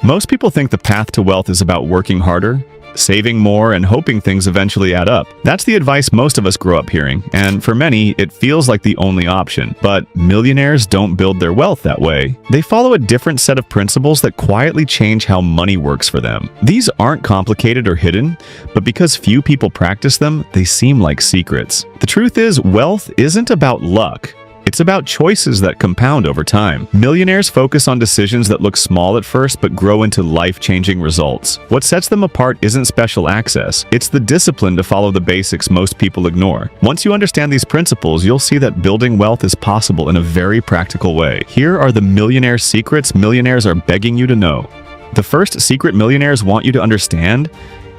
Most people think the path to wealth is about working harder, saving more, and hoping things eventually add up. That's the advice most of us grow up hearing, and for many, it feels like the only option. But millionaires don't build their wealth that way. They follow a different set of principles that quietly change how money works for them. These aren't complicated or hidden, but because few people practice them, they seem like secrets. The truth is, wealth isn't about luck. It's about choices that compound over time. Millionaires focus on decisions that look small at first but grow into life-changing results. What sets them apart isn't special access. It's the discipline to follow the basics most people ignore. Once you understand these principles, you'll see that building wealth is possible in a very practical way. Here are the millionaire secrets millionaires are begging you to know. The first secret millionaires want you to understand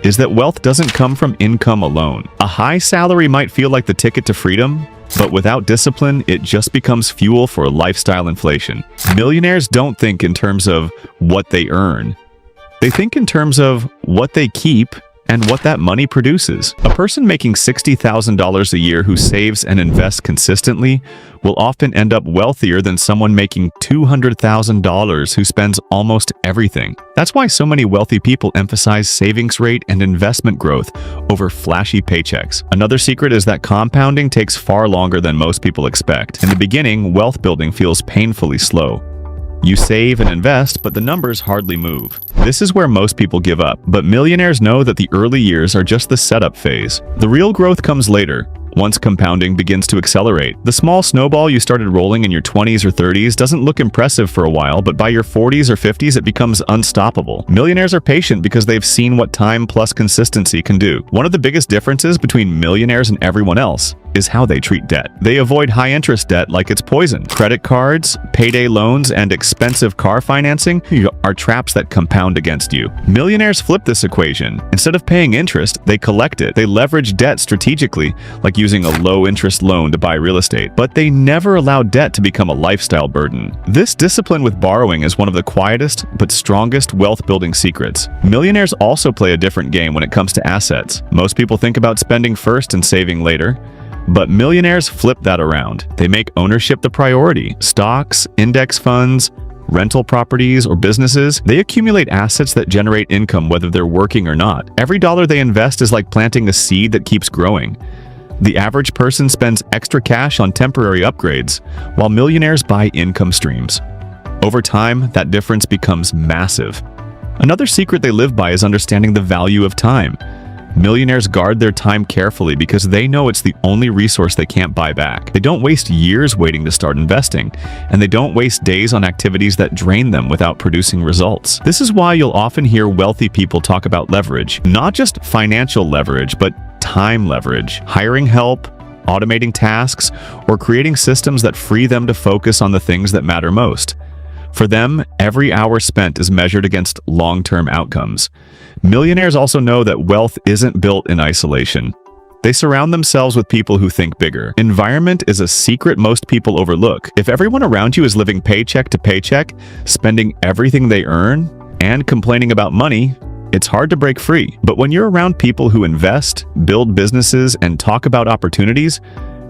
is that wealth doesn't come from income alone. A high salary might feel like the ticket to freedom, but without discipline, it just becomes fuel for lifestyle inflation. Millionaires don't think in terms of what they earn. They think in terms of what they keep and what that money produces. A person making $60,000 a year who saves and invests consistently will often end up wealthier than someone making $200,000 who spends almost everything. That's why so many wealthy people emphasize savings rate and investment growth over flashy paychecks. Another secret is that compounding takes far longer than most people expect. In the beginning, wealth building feels painfully slow. You save and invest, but the numbers hardly move. This is where most people give up, but millionaires know that the early years are just the setup phase. The real growth comes later, once compounding begins to accelerate. The small snowball you started rolling in your 20s or 30s doesn't look impressive for a while, but by your 40s or 50s it becomes unstoppable. Millionaires are patient because they've seen what time plus consistency can do. One of the biggest differences between millionaires and everyone else is how they treat debt. They avoid high-interest debt like it's poison. Credit cards, payday loans, and expensive car financing are traps that compound against you. Millionaires flip this equation. Instead of paying interest, they collect it. They leverage debt strategically, like using a low-interest loan to buy real estate. But they never allow debt to become a lifestyle burden. This discipline with borrowing is one of the quietest but strongest wealth-building secrets. Millionaires also play a different game when it comes to assets. Most people think about spending first and saving later. But millionaires flip that around. They make ownership the priority. Stocks, index funds, rental properties, or businesses, they accumulate assets that generate income whether they're working or not. Every dollar they invest is like planting a seed that keeps growing. The average person spends extra cash on temporary upgrades, while millionaires buy income streams. Over time, that difference becomes massive. Another secret they live by is understanding the value of time. Millionaires guard their time carefully because they know it's the only resource they can't buy back. They don't waste years waiting to start investing, and they don't waste days on activities that drain them without producing results. This is why you'll often hear wealthy people talk about leverage. Not just financial leverage, but time leverage. Hiring help, automating tasks, or creating systems that free them to focus on the things that matter most. For them, every hour spent is measured against long-term outcomes. Millionaires also know that wealth isn't built in isolation. They surround themselves with people who think bigger. Environment is a secret most people overlook. If everyone around you is living paycheck to paycheck, spending everything they earn, and complaining about money, it's hard to break free. But when you're around people who invest, build businesses, and talk about opportunities,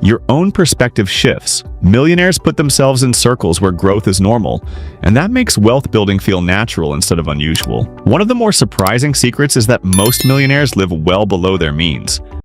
your own perspective shifts. Millionaires put themselves in circles where growth is normal, and that makes wealth building feel natural instead of unusual. One of the more surprising secrets is that most millionaires live well below their means.